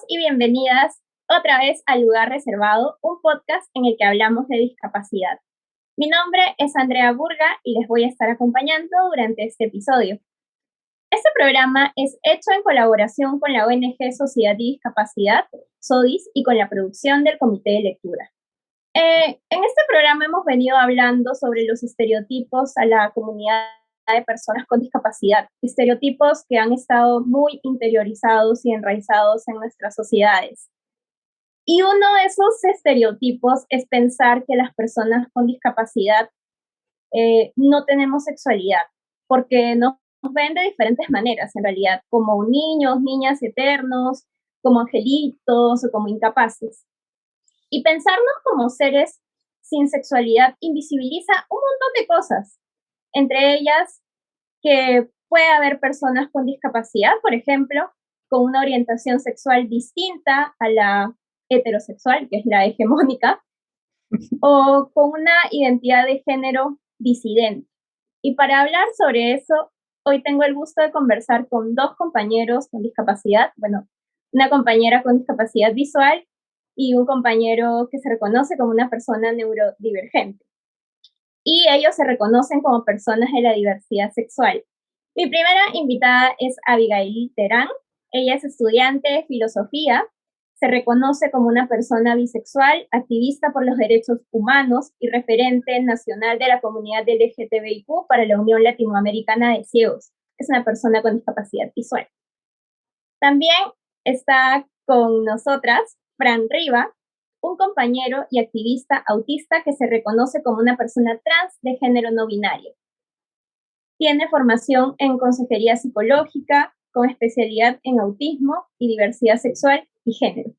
y bienvenidas otra vez a Lugar Reservado, un podcast en el que hablamos de discapacidad. Mi nombre es Andrea Burga y les voy a estar acompañando durante este episodio. Este programa es hecho en colaboración con la ONG Sociedad y Discapacidad, SODIS, y con la producción del Comité de Lectura. En este programa hemos venido hablando sobre los estereotipos a la comunidad de personas con discapacidad, estereotipos que han estado muy interiorizados y enraizados en nuestras sociedades. Y uno de esos estereotipos es pensar que las personas con discapacidad no tenemos sexualidad, porque nos ven de diferentes maneras, en realidad, como niños, niñas eternos, como angelitos o como incapaces. Y pensarnos como seres sin sexualidad invisibiliza un montón de cosas, entre ellas que puede haber personas con discapacidad, por ejemplo, con una orientación sexual distinta a la heterosexual, que es la hegemónica, o con una identidad de género disidente. Y para hablar sobre eso, hoy tengo el gusto de conversar con dos compañeros con discapacidad, bueno, una compañera con discapacidad visual y un compañero que se reconoce como una persona neurodivergente. Y ellos se reconocen como personas de la diversidad sexual. Mi primera invitada es Abigail Terán. Ella es estudiante de filosofía, se reconoce como una persona bisexual, activista por los derechos humanos y referente nacional de la comunidad LGTBIQ para la Unión Latinoamericana de Ciegos. Es una persona con discapacidad visual. También está con nosotras Fran Riva, un compañero y activista autista que se reconoce como una persona trans de género no binario. Tiene formación en consejería psicológica, con especialidad en autismo y diversidad sexual y género.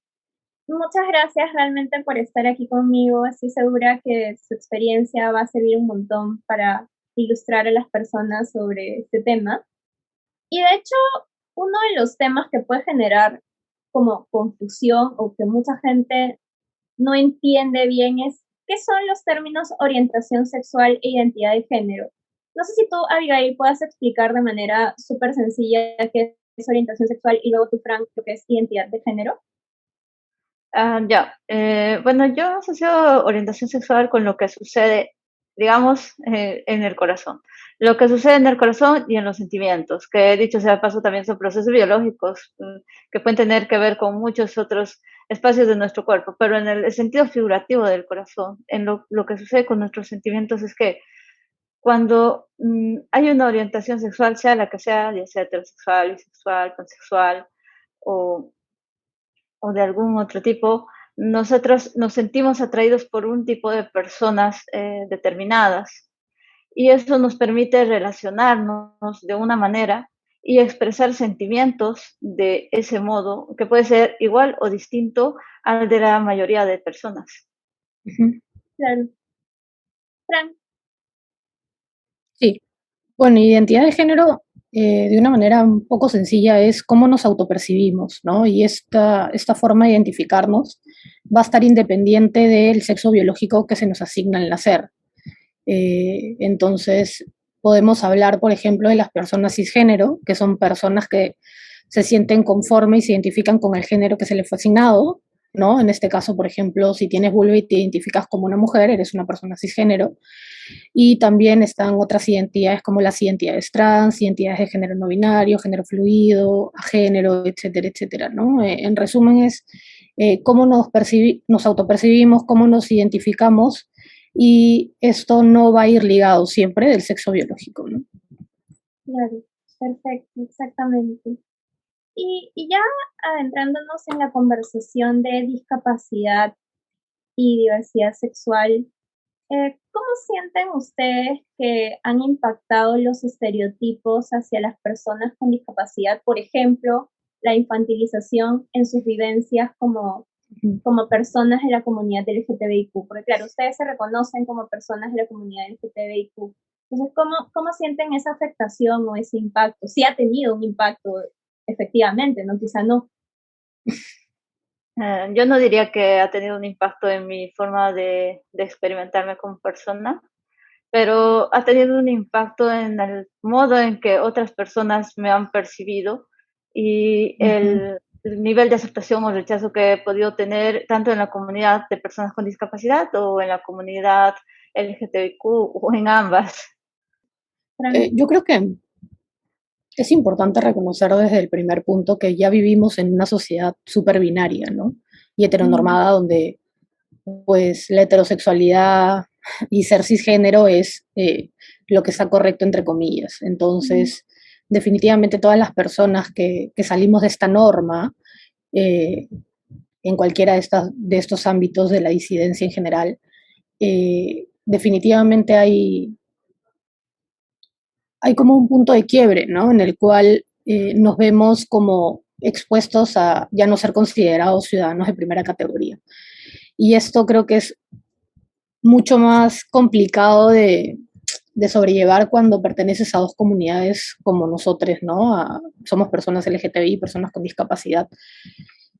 Muchas gracias realmente por estar aquí conmigo. Estoy segura que su experiencia va a servir un montón para ilustrar a las personas sobre este tema. Y de hecho, uno de los temas que puede generar como confusión o que mucha gente no entiende bien es qué son los términos orientación sexual e identidad de género. No sé si tú, Abigail, puedas explicar de manera súper sencilla qué es orientación sexual y luego tú, Frank, lo que es identidad de género. Bueno, yo asocio orientación sexual con lo que sucede, digamos, en el corazón. Lo que sucede en el corazón y en los sentimientos, que dicho sea de paso también son procesos biológicos que pueden tener que ver con muchos otros espacios de nuestro cuerpo, pero en el sentido figurativo del corazón, en lo que sucede con nuestros sentimientos es que cuando hay una orientación sexual, sea la que sea, ya sea heterosexual, bisexual, pansexual o de algún otro tipo, nosotros nos sentimos atraídos por un tipo de personas determinadas y eso nos permite relacionarnos de una manera y expresar sentimientos de ese modo que puede ser igual o distinto al de la mayoría de personas. Claro. Fran. Sí, bueno, identidad de género, de una manera un poco sencilla, es cómo nos autopercibimos, ¿no? Y esta forma de identificarnos va a estar independiente del sexo biológico que se nos asigna al nacer. Entonces, podemos hablar, por ejemplo, de las personas cisgénero, que son personas que se sienten conformes y se identifican con el género que se les fue asignado, ¿no? En este caso, por ejemplo, si tienes vulva y te identificas como una mujer, eres una persona cisgénero. Y también están otras identidades como las identidades trans, identidades de género no binario, género fluido, agénero, etcétera, etcétera, ¿no? En resumen es cómo nos autopercibimos, cómo nos identificamos, y esto no va a ir ligado siempre del sexo biológico, ¿no? Claro, perfecto, exactamente. Y ya adentrándonos en la conversación de discapacidad y diversidad sexual, ¿cómo sienten ustedes que han impactado los estereotipos hacia las personas con discapacidad? Por ejemplo, la infantilización en sus vivencias como personas de la comunidad LGTBIQ. Porque claro, ustedes se reconocen como personas de la comunidad LGTBIQ. Entonces, ¿cómo sienten esa afectación o ese impacto? Sí ha tenido un impacto, efectivamente, ¿no? Quizá no. Yo no diría que ha tenido un impacto en mi forma de experimentarme como persona, pero ha tenido un impacto en el modo en que otras personas me han percibido y nivel de aceptación o rechazo que he podido tener tanto en la comunidad de personas con discapacidad o en la comunidad LGTBIQ o en ambas. Yo creo que es importante reconocer desde el primer punto que ya vivimos en una sociedad súper binaria, ¿no? Y heteronormada, donde pues la heterosexualidad y ser cisgénero es lo que está correcto entre comillas. Entonces, definitivamente todas las personas que salimos de esta norma, en cualquiera de estos ámbitos de la disidencia en general, definitivamente hay como un punto de quiebre, ¿no? En el cual nos vemos como expuestos a ya no ser considerados ciudadanos de primera categoría. Y esto creo que es mucho más complicado de sobrellevar cuando perteneces a dos comunidades como nosotros, ¿no? Somos personas LGTBI, personas con discapacidad.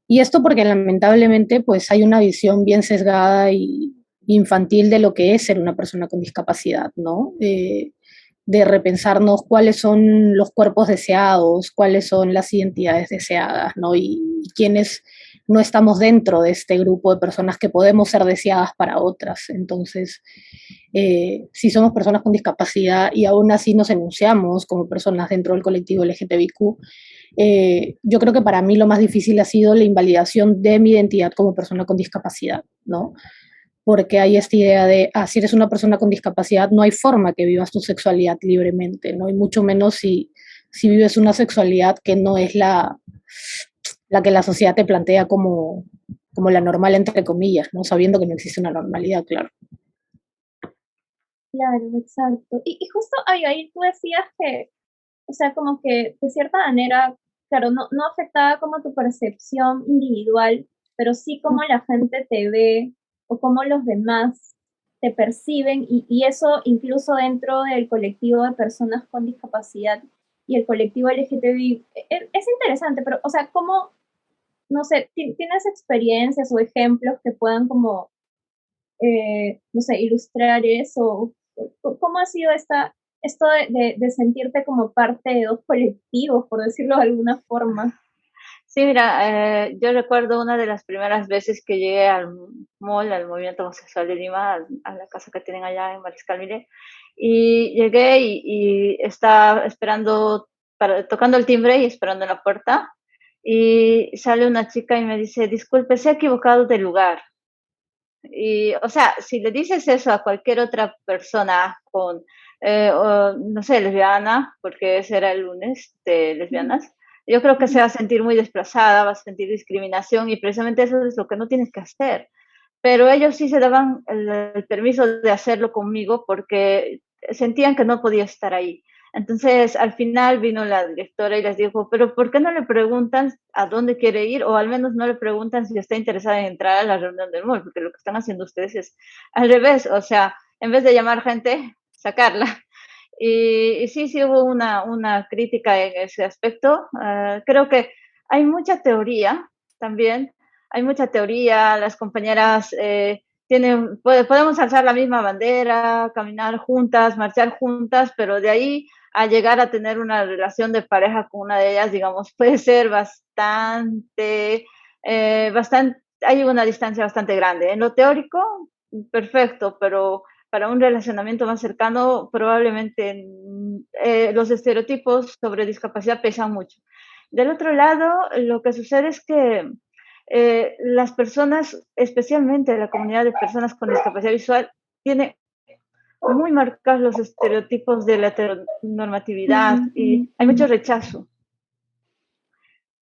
Y esto porque lamentablemente pues hay una visión bien sesgada y infantil de lo que es ser una persona con discapacidad, ¿no? De repensarnos cuáles son los cuerpos deseados, cuáles son las identidades deseadas, ¿no? Y quiénes no estamos dentro de este grupo de personas que podemos ser deseadas para otras. Entonces, si somos personas con discapacidad y aún así nos enunciamos como personas dentro del colectivo LGTBIQ, yo creo que para mí lo más difícil ha sido la invalidación de mi identidad como persona con discapacidad, ¿no? Porque hay esta idea de, si eres una persona con discapacidad, no hay forma que vivas tu sexualidad libremente, ¿no? Y mucho menos si vives una sexualidad que no es la que la sociedad te plantea como la normal, entre comillas, ¿no? Sabiendo que no existe una normalidad, claro. Claro, exacto. Y justo, ahí tú decías que, o sea, como que de cierta manera, claro, no afectaba como tu percepción individual, pero sí cómo la gente te ve o cómo los demás te perciben y eso incluso dentro del colectivo de personas con discapacidad y el colectivo LGTBI. Es interesante, pero, o sea, ¿cómo, no sé, tienes experiencias o ejemplos que puedan como, no sé, ilustrar eso? ¿Cómo ha sido esto de sentirte como parte de dos colectivos, por decirlo de alguna forma? Sí, mira, yo recuerdo una de las primeras veces que llegué al mall, al Movimiento Homosexual de Lima, a la casa que tienen allá en Mariscal Mire, y llegué y estaba esperando, tocando el timbre y esperando en la puerta, y sale una chica y me dice, disculpe, se ha equivocado de lugar. Y, o sea, si le dices eso a cualquier otra persona con, no sé, lesbiana, porque ese era el lunes de lesbianas, yo creo que se va a sentir muy desplazada, va a sentir discriminación y precisamente eso es lo que no tienes que hacer. Pero ellos sí se daban el permiso de hacerlo conmigo porque sentían que no podía estar ahí. Entonces, al final vino la directora y les dijo, pero ¿por qué no le preguntan a dónde quiere ir? O al menos no le preguntan si está interesada en entrar a la reunión del mall, porque lo que están haciendo ustedes es al revés, o sea, en vez de llamar gente, sacarla. Y sí, sí hubo una crítica en ese aspecto. Creo que hay mucha teoría también, hay mucha teoría, las compañeras podemos alzar la misma bandera, caminar juntas, marchar juntas, pero de ahí a llegar a tener una relación de pareja con una de ellas, digamos, puede ser bastante, hay una distancia bastante grande. En lo teórico, perfecto, pero para un relacionamiento más cercano, probablemente los estereotipos sobre discapacidad pesan mucho. Del otro lado, lo que sucede es que las personas, especialmente la comunidad de personas con discapacidad visual, tiene muy marcados los estereotipos de la heteronormatividad y hay mucho rechazo.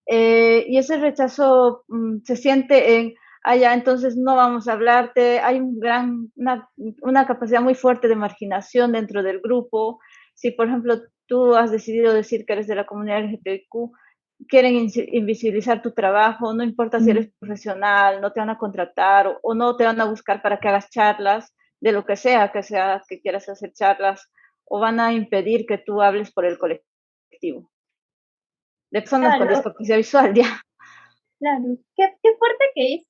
Y ese rechazo se siente en, ya, entonces no vamos a hablarte, hay una capacidad muy fuerte de marginación dentro del grupo. Si, por ejemplo, tú has decidido decir que eres de la comunidad LGTBIQ, quieren invisibilizar tu trabajo, no importa si eres profesional, no te van a contratar o no te van a buscar para que hagas charlas de lo que sea que quieras hacer charlas, o van a impedir que tú hables por el colectivo de personas con Claro, discapacidad visual, ya. claro. Qué fuerte que es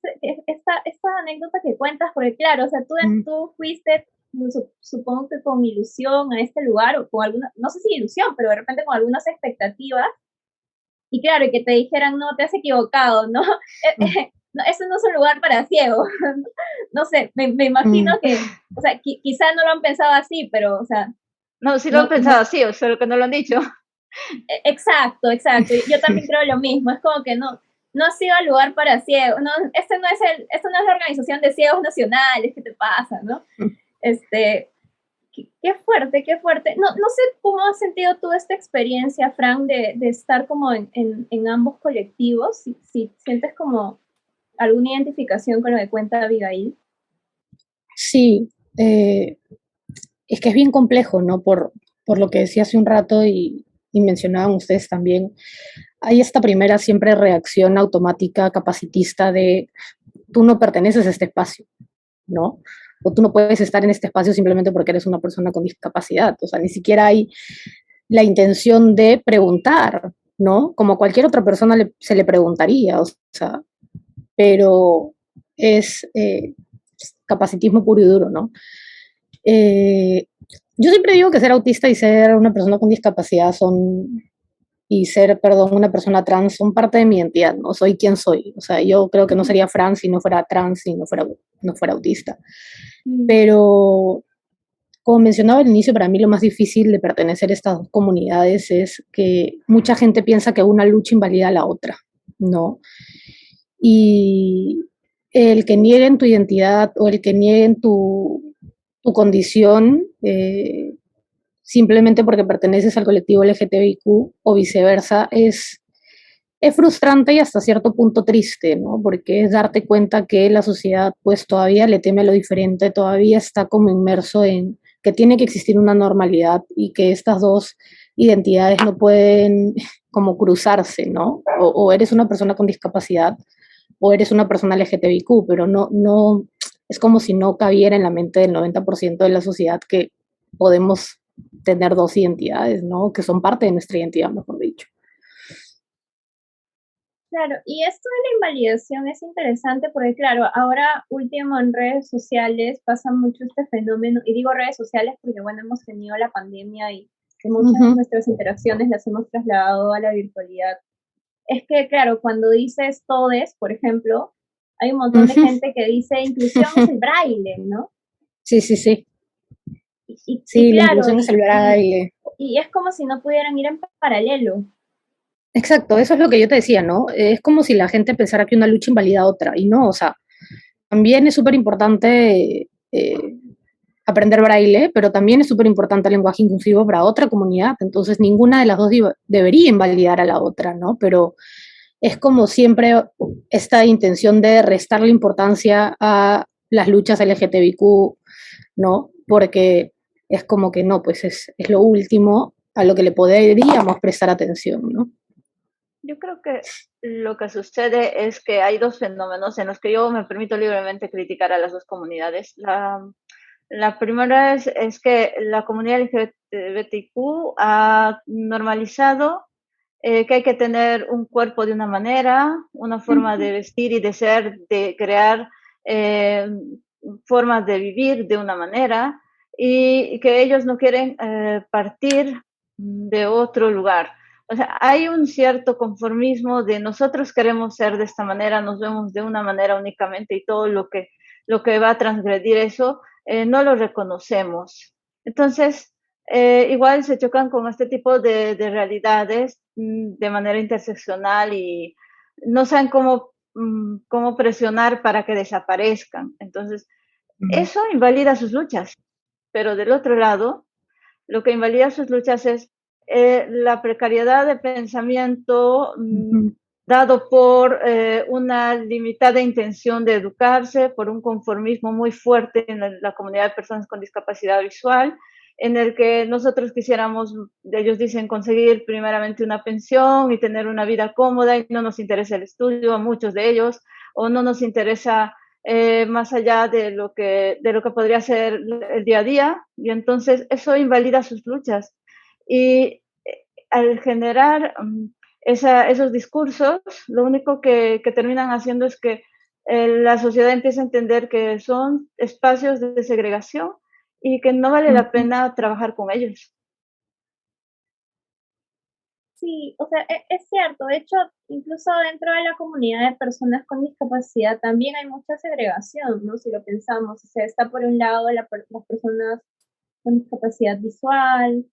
esta anécdota que cuentas, porque claro, o sea, tú fuiste, supongo que con ilusión a este lugar, o con alguna, no sé si ilusión, pero de repente con algunas expectativas, y claro, y que te dijeran, no, te has equivocado, ¿no? No, eso no es un lugar para ciegos. No sé, me imagino que, o sea, quizá no lo han pensado así, pero, o sea, No, sí lo han no, pensado así, o sea, lo que no lo han dicho. exacto, exacto. Yo también creo lo mismo. Es como que no ha sido el lugar para ciegos. No, esto no es la organización de ciegos nacionales. ¿Qué te pasa, no? Este, qué fuerte, qué fuerte. No sé cómo has sentido tú esta experiencia, Frank, de estar como en ambos colectivos. Si sientes como alguna identificación con lo que cuenta Abigail. Sí, es que es bien complejo, ¿no? Por lo que decía hace un rato y mencionaban ustedes también, hay esta primera siempre reacción automática capacitista de tú no perteneces a este espacio, ¿no? O tú no puedes estar en este espacio simplemente porque eres una persona con discapacidad. O sea, ni siquiera hay la intención de preguntar, ¿no? Como cualquier otra persona se le preguntaría, o sea, pero es capacitismo puro y duro, ¿no? Eh, yo siempre digo que ser autista y ser una persona con discapacidad y ser, perdón, una persona trans son parte de mi identidad, ¿no? Soy quien soy. O sea, yo creo que no sería Fran si no fuera trans, si no fuera autista. Pero, como mencionaba al inicio, para mí lo más difícil de pertenecer a estas dos comunidades es que mucha gente piensa que una lucha invalida a la otra, ¿no? Y el que nieguen tu identidad o el que nieguen tu condición simplemente porque perteneces al colectivo LGTBIQ o viceversa es frustrante y hasta cierto punto triste, ¿no? Porque es darte cuenta que la sociedad pues todavía le teme a lo diferente, todavía está como inmerso en que tiene que existir una normalidad y que estas dos identidades no pueden como cruzarse, ¿no? O eres una persona con discapacidad o eres una persona LGTBIQ, pero no, es como si no cabiera en la mente del 90% de la sociedad que podemos tener dos identidades, ¿no? Que son parte de nuestra identidad, mejor dicho. Claro, y esto de la invalidación es interesante porque, claro, ahora último en redes sociales pasa mucho este fenómeno, y digo redes sociales porque, bueno, hemos tenido la pandemia y muchas de nuestras interacciones las hemos trasladado a la virtualidad. Es que, claro, cuando dices todes, por ejemplo, hay un montón de gente que dice inclusión es el braille, ¿no? Sí, sí, sí. Y Sí, la claro, inclusión es el braille. y es como si no pudieran ir en paralelo. Exacto, eso es lo que yo te decía, ¿no? Es como si la gente pensara que una lucha invalida a otra, y no, o sea, también es súper importante aprender braille, pero también es súper importante el lenguaje inclusivo para otra comunidad, entonces ninguna de las dos debería invalidar a la otra, ¿no? Pero es como siempre esta intención de restarle importancia a las luchas LGTBIQ, ¿no? Porque es como que no, pues es lo último a lo que le podríamos prestar atención, ¿no? Yo creo que lo que sucede es que hay dos fenómenos en los que yo me permito libremente criticar a las dos comunidades. La primera es que la comunidad LGBTQ ha normalizado que hay que tener un cuerpo de una manera, una forma de vestir y de ser, de crear eh, formas de vivir de una manera, y que ellos no quieren partir de otro lugar. O sea, hay un cierto conformismo de nosotros queremos ser de esta manera, nos vemos de una manera únicamente, y todo lo que va a transgredir eso no lo reconocemos. Entonces, igual se chocan con este tipo de realidades de manera interseccional y no saben cómo presionar para que desaparezcan. Entonces, eso invalida sus luchas, pero del otro lado, lo que invalida sus luchas es la precariedad de pensamiento dado por una limitada intención de educarse, por un conformismo muy fuerte en la comunidad de personas con discapacidad visual, en el que nosotros quisiéramos, ellos dicen, conseguir primeramente una pensión y tener una vida cómoda, y no nos interesa el estudio a muchos de ellos, o no nos interesa más allá de lo que podría ser el día a día, y entonces eso invalida sus luchas. Y al generar esos discursos, lo único que terminan haciendo es que la sociedad empieza a entender que son espacios de segregación y que no vale la pena trabajar con ellos. Sí, o sea, es cierto. De hecho, incluso dentro de la comunidad de personas con discapacidad también hay mucha segregación, ¿no? Si lo pensamos, o sea, está por un lado las personas con discapacidad visual,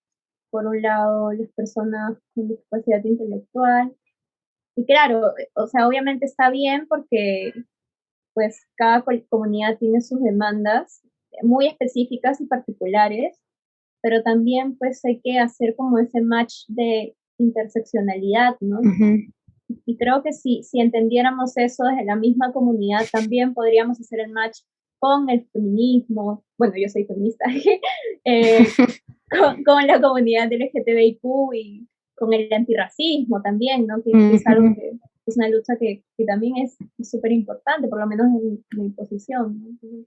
por un lado las personas con discapacidad intelectual. Y claro, o sea, obviamente está bien porque pues cada comunidad tiene sus demandas muy específicas y particulares, pero también pues hay que hacer como ese match de interseccionalidad, ¿no? Ujú. Y creo que si entendiéramos eso desde la misma comunidad, también podríamos hacer el match con el feminismo. Bueno, yo soy feminista, eh, con la comunidad LGTBIQ y con el antirracismo también, ¿no? Que es algo Ujú. que es una lucha que también es súper importante, por lo menos en mi posición, ¿no? Entonces,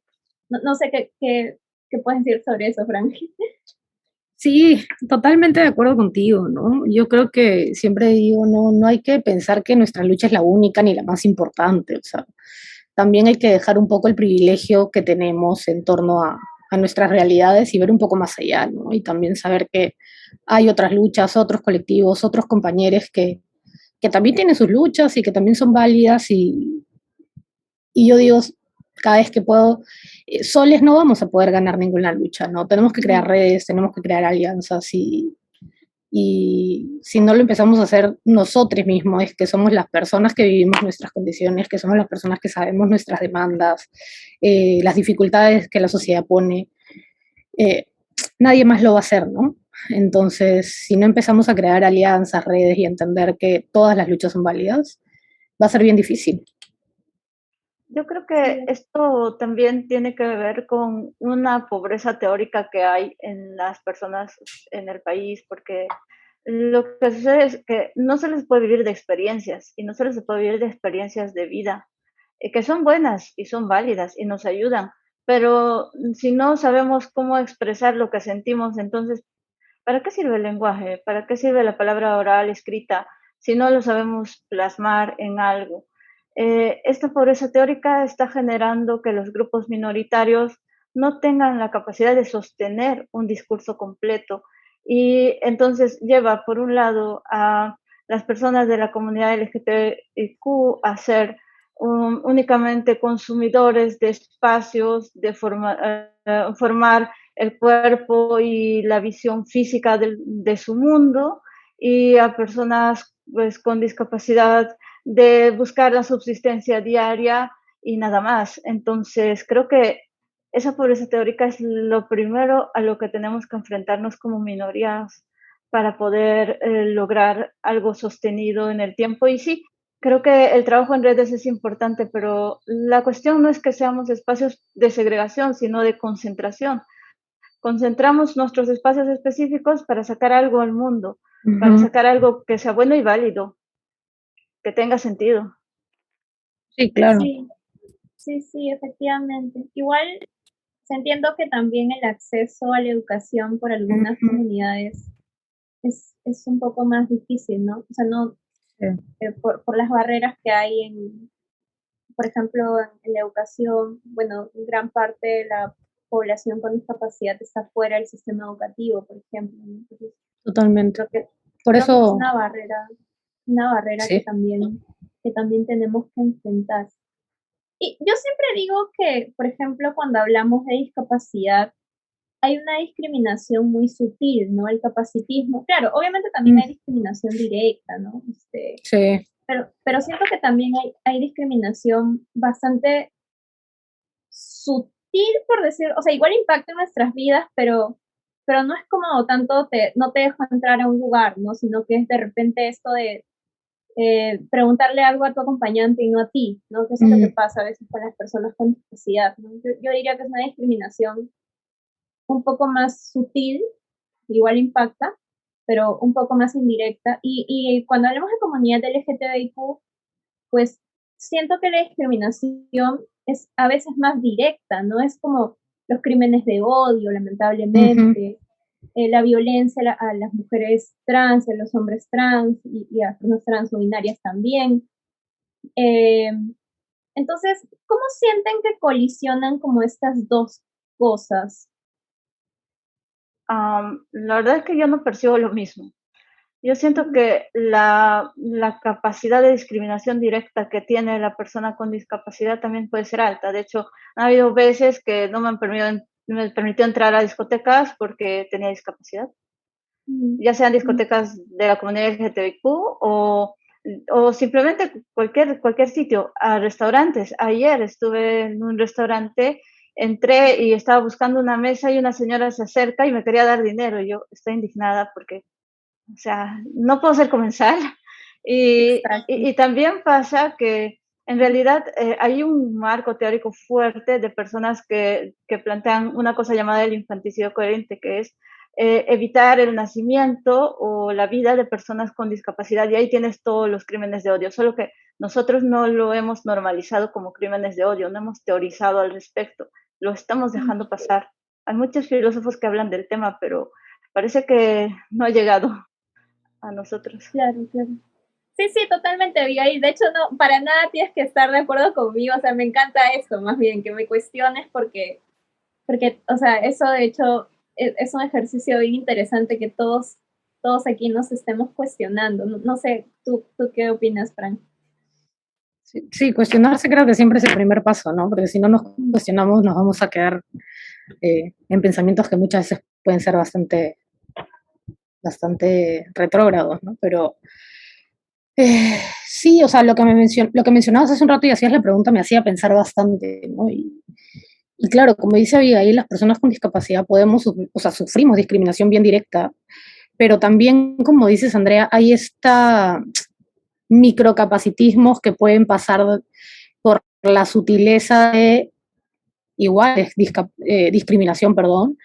no sé qué puedes decir sobre eso, Frank. Sí, totalmente de acuerdo contigo, ¿no? Yo creo que siempre digo, no hay que pensar que nuestra lucha es la única ni la más importante, o sea, también hay que dejar un poco el privilegio que tenemos en torno a nuestras realidades y ver un poco más allá, ¿no? Y también saber que hay otras luchas, otros colectivos, otros compañeros que también tienen sus luchas y que también son válidas y yo digo, cada vez que puedo, soles no vamos a poder ganar ninguna lucha, ¿no? Tenemos que crear redes, tenemos que crear alianzas y si no lo empezamos a hacer nosotros mismos, es que somos las personas que vivimos nuestras condiciones, que somos las personas que sabemos nuestras demandas, las dificultades que la sociedad pone, eh, nadie más lo va a hacer, ¿no? Entonces, si no empezamos a crear alianzas, redes y entender que todas las luchas son válidas, va a ser bien difícil. Yo creo que Sí, esto también tiene que ver con una pobreza teórica que hay en las personas en el país, porque lo que sucede es que no se les puede vivir de experiencias y no se les puede vivir de experiencias de vida, que son buenas y son válidas y nos ayudan, pero si no sabemos cómo expresar lo que sentimos, entonces, ¿para qué sirve el lenguaje? ¿Para qué sirve la palabra oral, escrita, si no lo sabemos plasmar en algo? Esta pobreza teórica está generando que los grupos minoritarios no tengan la capacidad de sostener un discurso completo y entonces lleva, por un lado, a las personas de la comunidad LGTBIQ a ser únicamente consumidores de espacios, de formar el cuerpo y la visión física de su mundo y a personas pues, con discapacidad de buscar la subsistencia diaria y nada más. Entonces, creo que esa pobreza teórica es lo primero a lo que tenemos que enfrentarnos como minorías para poder lograr algo sostenido en el tiempo. Y sí, creo que el trabajo en redes es importante, pero la cuestión no es que seamos espacios de segregación, sino de concentración. Concentramos nuestros espacios específicos para sacar algo al mundo, para Ujú. sacar algo que sea bueno y válido, que tenga sentido. Sí, claro. sí, sí, efectivamente. Igual entiendo que también el acceso a la educación por algunas Ujú. comunidades es un poco más difícil, ¿no? O sea, no, Sí, por las barreras que hay por ejemplo, en la educación, bueno, gran parte de la población con discapacidad está fuera del sistema educativo, por ejemplo, ¿no? Entonces, totalmente. creo que, Por creo que es eso, una barrera sí. que también tenemos que enfrentar. Y yo siempre digo que, por ejemplo, cuando hablamos de discapacidad, hay una discriminación muy sutil, ¿no? El capacitismo. Claro, obviamente también Mm, hay discriminación directa, ¿no? sí. Pero siento que también hay discriminación bastante sutil, por decir, o sea, igual impacta en nuestras vidas, pero no es como tanto no te dejo entrar a un lugar, ¿no? Sino que es de repente esto de preguntarle algo a tu acompañante y no a ti, ¿no? Que eso es lo que Mm, pasa a veces con las personas con discapacidad, ¿no? Yo diría que es una discriminación un poco más sutil, igual impacta, pero un poco más indirecta. Y cuando hablamos de comunidad LGTBIQ, pues siento que la discriminación es a veces más directa, ¿no? Es como los crímenes de odio, ujú. lamentablemente, la violencia a las mujeres trans, a los hombres trans y a las personas trans no binarias también. Eh, entonces, ¿cómo sienten que colisionan como estas dos cosas? La verdad es que yo no percibo lo mismo. Yo siento que la capacidad de discriminación directa que tiene la persona con discapacidad también puede ser alta. De hecho, ha habido veces que no me permitió entrar a discotecas porque tenía discapacidad, ya sean discotecas de la comunidad LGTBIQ o simplemente cualquier sitio, a restaurantes. Ayer estuve en un restaurante, entré y estaba buscando una mesa y una señora se acerca y me quería dar dinero. Y yo estoy indignada porque, o sea, no puedo ser comensal. Y también pasa que en realidad hay un marco teórico fuerte de personas que plantean una cosa llamada el infanticidio coherente, que es evitar el nacimiento o la vida de personas con discapacidad, y ahí tienes todos los crímenes de odio, solo que nosotros no lo hemos normalizado como crímenes de odio, no hemos teorizado al respecto, lo estamos dejando pasar. Hay muchos filósofos que hablan del tema, pero parece que no ha llegado a nosotros. Claro, claro. Sí, sí, totalmente, Abigail. De hecho, no, para nada tienes que estar de acuerdo conmigo. O sea, me encanta esto, más bien, que me cuestiones porque, o sea, eso de hecho es un ejercicio bien interesante que todos aquí nos estemos cuestionando. No, no sé, ¿tú qué opinas, Fran? Sí, cuestionarse creo que siempre es el primer paso, ¿no? Porque si no nos cuestionamos nos vamos a quedar en pensamientos que muchas veces pueden ser bastante retrógrados, ¿no? Pero sí, o sea, lo que mencionabas hace un rato y hacías la pregunta me hacía pensar bastante, ¿no? Y claro, como dice Abigail, las personas con discapacidad o sea, sufrimos discriminación bien directa, pero también, como dices, Andrea, hay esta microcapacitismos que pueden pasar por la sutileza de igual discriminación, perdón,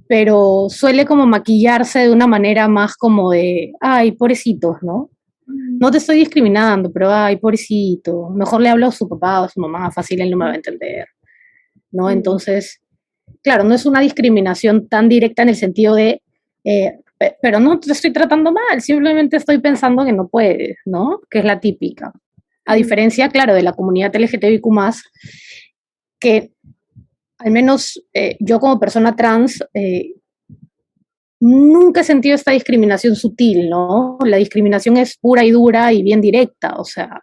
pero suele como maquillarse de una manera más como de, ay, pobrecitos, ¿no? No te estoy discriminando, pero ay, pobrecito, mejor le hablo a su papá o a su mamá, fácil él no me va a entender, ¿no? Entonces, claro, no es una discriminación tan directa en el sentido de, pero no te estoy tratando mal, simplemente estoy pensando que no puedes, ¿no? Que es la típica. A diferencia, claro, de la comunidad LGTBIQ+, que al menos yo como persona trans nunca he sentido esta discriminación sutil, ¿no? La discriminación es pura y dura y bien directa, o sea,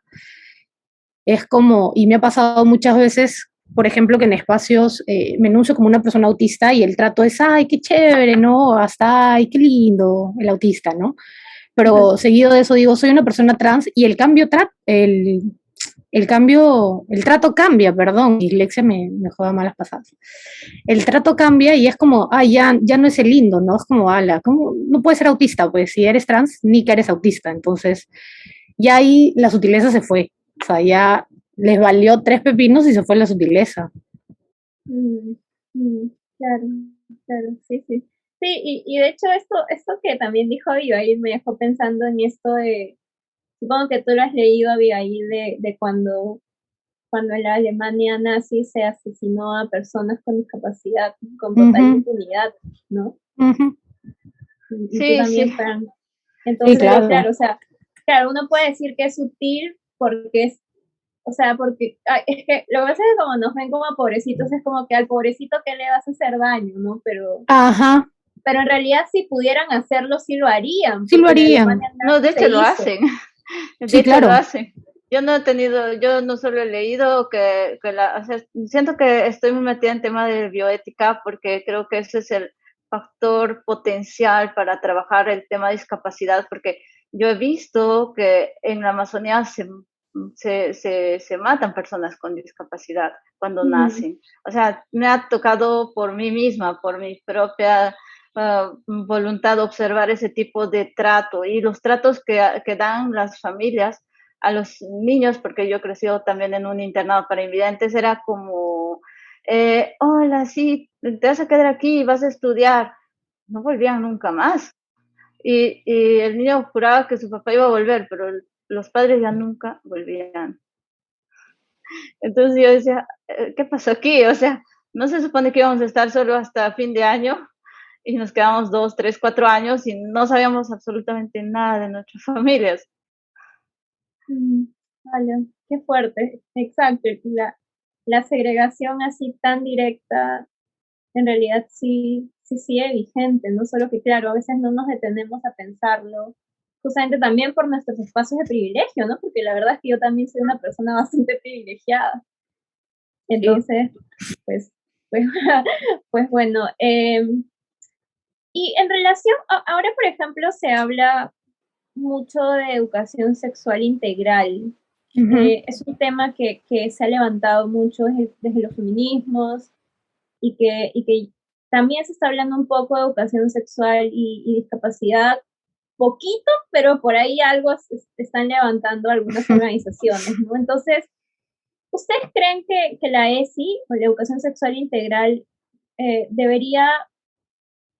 es como, y me ha pasado muchas veces, por ejemplo, que en espacios me enuncio como una persona autista y el trato es, ay, qué chévere, ¿no? Hasta, ay, qué lindo, el autista, ¿no? Pero seguido de eso digo, soy una persona trans y el trato cambia, perdón, dislexia me juega malas pasadas. El trato cambia y es como, ya no es el lindo, ¿no? Es como, ¿cómo? No puedes ser autista, pues si eres trans, ni que eres autista. Entonces, ya ahí la sutileza se fue. O sea, ya les valió tres pepinos y se fue la sutileza. Claro, claro, sí, sí. Sí, y de hecho esto que también dijo Abigail me dejó pensando en esto de, supongo que tú lo has leído, Abigail, de cuando en la Alemania nazi se asesinó a personas con discapacidad con total impunidad, ¿no? Y tú Sí, también, sí. Fran. Sí, Entonces, claro. o sea, claro, uno puede decir que es sutil porque es, o sea, porque es que lo que pasa es que como nos ven como pobrecitos, es como que al pobrecito que le vas a hacer daño, ¿no? Aja, Pero en realidad si pudieran hacerlo, sí lo harían, sí lo porque en harían. Alemania No, de nazi se hecho lo hizo. hacen. De Sí, hecho lo claro. hacen. Yo no solo he leído o sea, siento que estoy muy metida en tema de bioética porque creo que ese es el factor potencial para trabajar el tema de discapacidad, porque yo he visto que en la Amazonía se matan personas con discapacidad cuando nacen. O sea, me ha tocado por mí misma, por mi propia voluntad observar ese tipo de trato y los tratos que dan las familias a los niños, porque yo he crecido también en un internado para invidentes, era como, hola, sí, te vas a quedar aquí, vas a estudiar. No volvían nunca más. Y el niño juraba que su papá iba a volver, pero los padres ya nunca volvían. Entonces yo decía, ¿qué pasó aquí? O sea, no se supone que íbamos a estar solo hasta fin de año y nos quedamos 2, 3, 4 años y no sabíamos absolutamente nada de nuestras familias. Vale, qué fuerte, exacto. La segregación así tan directa, en realidad sí sigue vigente, no solo que claro, a veces no nos detenemos a pensarlo, justamente también por nuestros espacios de privilegio, ¿no? Porque la verdad es que yo también soy una persona bastante privilegiada. Entonces, sí. pues, pues bueno, y en relación, ahora por ejemplo se habla mucho de educación sexual integral. Es un tema que se ha levantado mucho desde los feminismos y que también se está hablando un poco de educación sexual y discapacidad, poquito, pero por ahí algo están levantando algunas organizaciones, ¿no? Entonces, ¿ustedes creen que la ESI, o la educación sexual integral, debería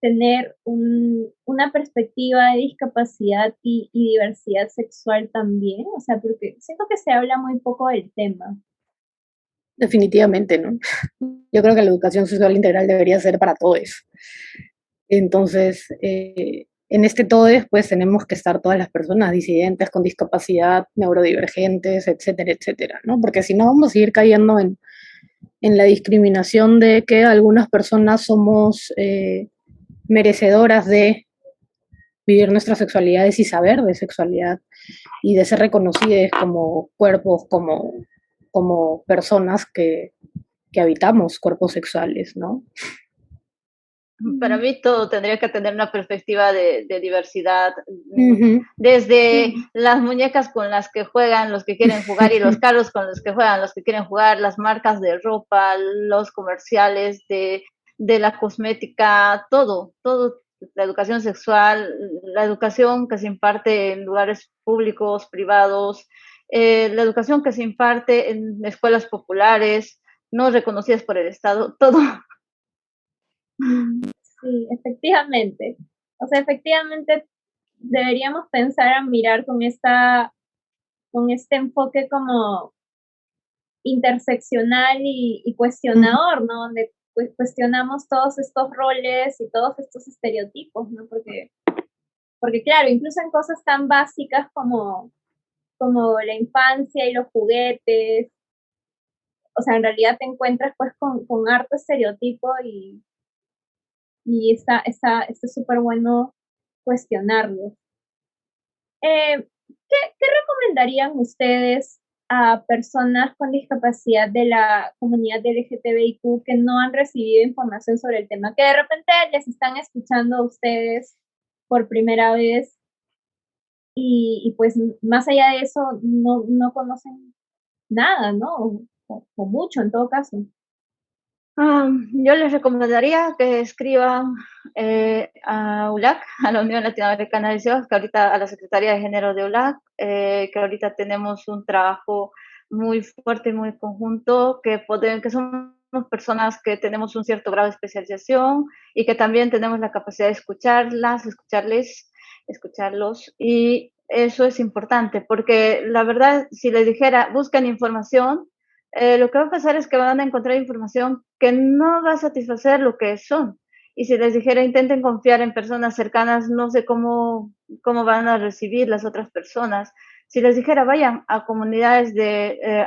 tener una perspectiva de discapacidad y diversidad sexual también? O sea, porque siento que se habla muy poco del tema. Definitivamente, ¿no? Yo creo que la educación sexual integral debería ser para todos. Entonces, en este todes, pues tenemos que estar todas las personas disidentes, con discapacidad, neurodivergentes, etcétera, etcétera, ¿no? Porque si no, vamos a seguir cayendo en la discriminación de que algunas personas somos merecedoras de vivir nuestras sexualidades y saber de sexualidad y de ser reconocidas como cuerpos, como personas que habitamos cuerpos sexuales, ¿no? Para mí todo tendría que tener una perspectiva de diversidad, desde las muñecas con las que juegan los que quieren jugar y los carros con los que juegan los que quieren jugar, las marcas de ropa, los comerciales de la cosmética, todo, la educación sexual, la educación que se imparte en lugares públicos, privados, la educación que se imparte en escuelas populares, no reconocidas por el Estado, todo. Sí, efectivamente. O sea, efectivamente deberíamos pensar a mirar con este enfoque como interseccional y cuestionador, ¿no? Donde pues cuestionamos todos estos roles y todos estos estereotipos, ¿no? Porque claro, incluso en cosas tan básicas como la infancia y los juguetes, o sea, en realidad te encuentras pues con harto estereotipo y está súper bueno cuestionarlo. ¿Qué recomendarían ustedes a personas con discapacidad de la comunidad LGTBIQ que no han recibido información sobre el tema? Que de repente les están escuchando a ustedes por primera vez y pues más allá de eso no conocen nada, ¿no? O mucho en todo caso. Yo les recomendaría que escriban a ULAC, a la Unión Latinoamericana de Ciudades, que ahorita a la Secretaría de Género de ULAC, que ahorita tenemos un trabajo muy fuerte y muy conjunto, que somos personas que tenemos un cierto grado de especialización y que también tenemos la capacidad de escucharlos, y eso es importante, porque la verdad, si les dijera, busquen información, lo que va a pasar es que van a encontrar información que no va a satisfacer lo que son. Y si les dijera, intenten confiar en personas cercanas, no sé cómo van a recibir las otras personas. Si les dijera, vayan a comunidades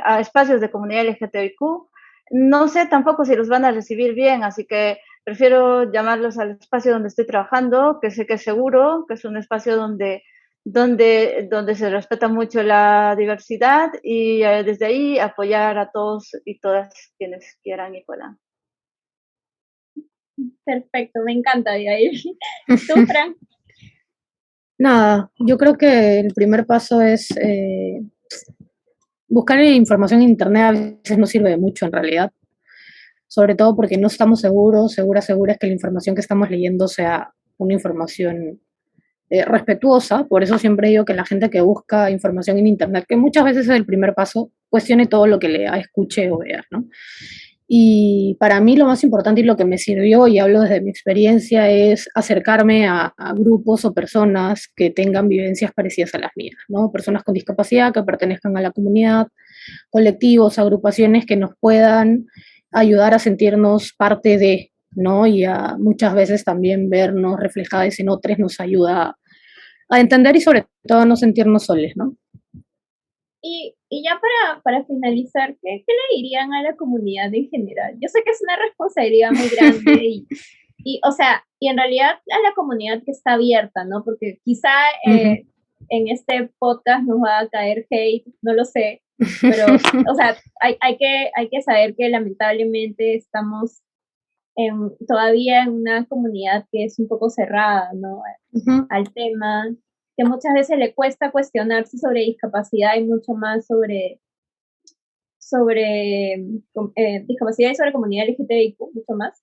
a espacios de comunidad LGTBIQ, no sé tampoco si los van a recibir bien, así que prefiero llamarlos al espacio donde estoy trabajando, que sé que es seguro, que es un espacio donde se respeta mucho la diversidad y desde ahí apoyar a todos y todas quienes quieran y puedan. Perfecto, me encanta, Abigail. ¿Tú, Fran? Nada, yo creo que el primer paso es buscar información en internet. A veces no sirve de mucho en realidad, sobre todo porque no estamos seguras que la información que estamos leyendo sea una información respetuosa. Por eso siempre digo que la gente que busca información en internet, que muchas veces es el primer paso, cuestione todo lo que lea, escuche o vea, ¿no? Y para mí lo más importante y lo que me sirvió, y hablo desde mi experiencia, es acercarme a grupos o personas que tengan vivencias parecidas a las mías, ¿no? Personas con discapacidad que pertenezcan a la comunidad, colectivos, agrupaciones que nos puedan ayudar a sentirnos parte de, ¿no? Y a muchas veces también vernos reflejadas en otros nos ayuda a entender y sobre todo a no sentirnos soles, ¿no? Y ya para finalizar, ¿qué le dirían a la comunidad en general? Yo sé que es una responsabilidad muy grande o sea, y en realidad a la comunidad que está abierta, ¿no? Porque quizá en este podcast nos va a caer hate, no lo sé, pero, o sea, hay que saber que lamentablemente estamos todavía en una comunidad que es un poco cerrada, ¿no? Al tema, que muchas veces le cuesta cuestionarse sobre discapacidad y mucho más sobre discapacidad y sobre comunidad LGTBIQ, mucho más.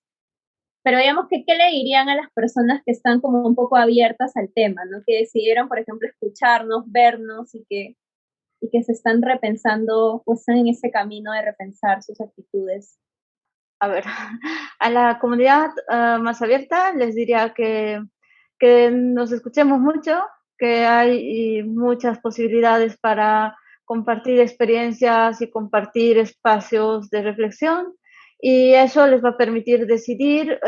Pero digamos que, ¿qué le dirían a las personas que están como un poco abiertas al tema, ¿no? Que decidieron, por ejemplo, escucharnos, vernos y que se están repensando o están en ese camino de repensar sus actitudes? A ver, a la comunidad más abierta les diría que nos escuchemos mucho, que hay muchas posibilidades para compartir experiencias y compartir espacios de reflexión, y eso les va a permitir decidir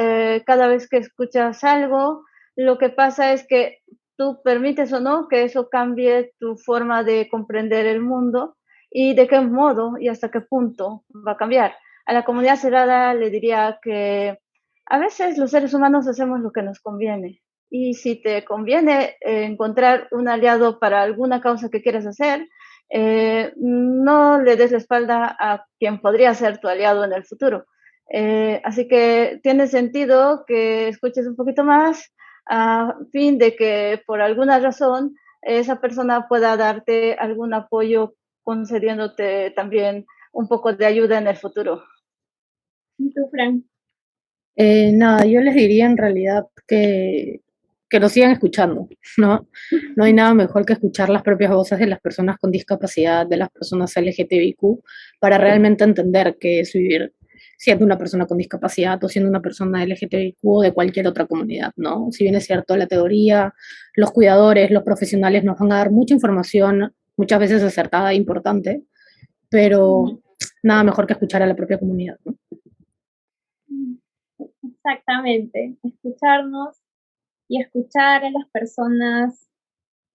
cada vez que escuchas algo. Lo que pasa es que tú permites o no que eso cambie tu forma de comprender el mundo, y de qué modo y hasta qué punto va a cambiar. A la comunidad cerrada le diría que a veces los seres humanos hacemos lo que nos conviene, y si te conviene encontrar un aliado para alguna causa que quieras hacer, no le des la espalda a quien podría ser tu aliado en el futuro. Así que tiene sentido que escuches un poquito más a fin de que por alguna razón esa persona pueda darte algún apoyo, concediéndote también un poco de ayuda en el futuro. ¿Y tú, Fran? Nada, yo les diría en realidad que nos sigan escuchando, ¿no? No hay nada mejor que escuchar las propias voces de las personas con discapacidad, de las personas LGTBIQ, para realmente entender qué es vivir siendo una persona con discapacidad o siendo una persona LGTBIQ o de cualquier otra comunidad, ¿no? Si bien es cierto, la teoría, los cuidadores, los profesionales nos van a dar mucha información, muchas veces acertada e importante, pero nada mejor que escuchar a la propia comunidad, ¿no? Exactamente, escucharnos y escuchar a las personas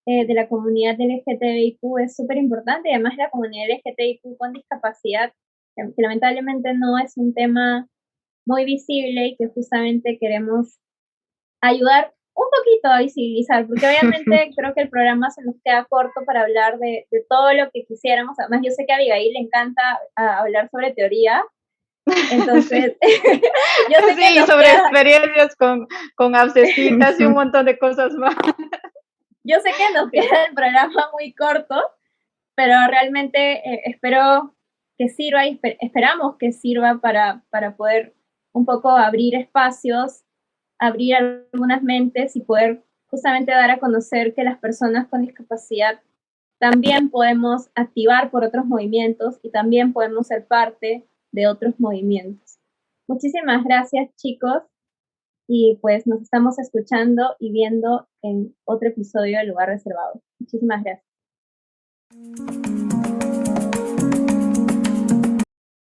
de la comunidad LGTBIQ es súper importante, y además la comunidad LGTBIQ con discapacidad, que lamentablemente no es un tema muy visible y que justamente queremos ayudar un poquito a visibilizar, porque obviamente creo que el programa se nos queda corto para hablar de todo lo que quisiéramos. Además, yo sé que a Abigail le encanta hablar sobre teoría, entonces yo sé sí, que sobre experiencias con abscesitas y un montón de cosas más. Yo sé que nos queda el programa muy corto, pero realmente espero que sirva y esperamos que sirva para poder un poco abrir espacios, abrir algunas mentes y poder justamente dar a conocer que las personas con discapacidad también podemos activar por otros movimientos y también podemos ser parte de otros movimientos. Muchísimas gracias, chicos, y pues nos estamos escuchando y viendo en otro episodio de Lugar Reservado. Muchísimas gracias.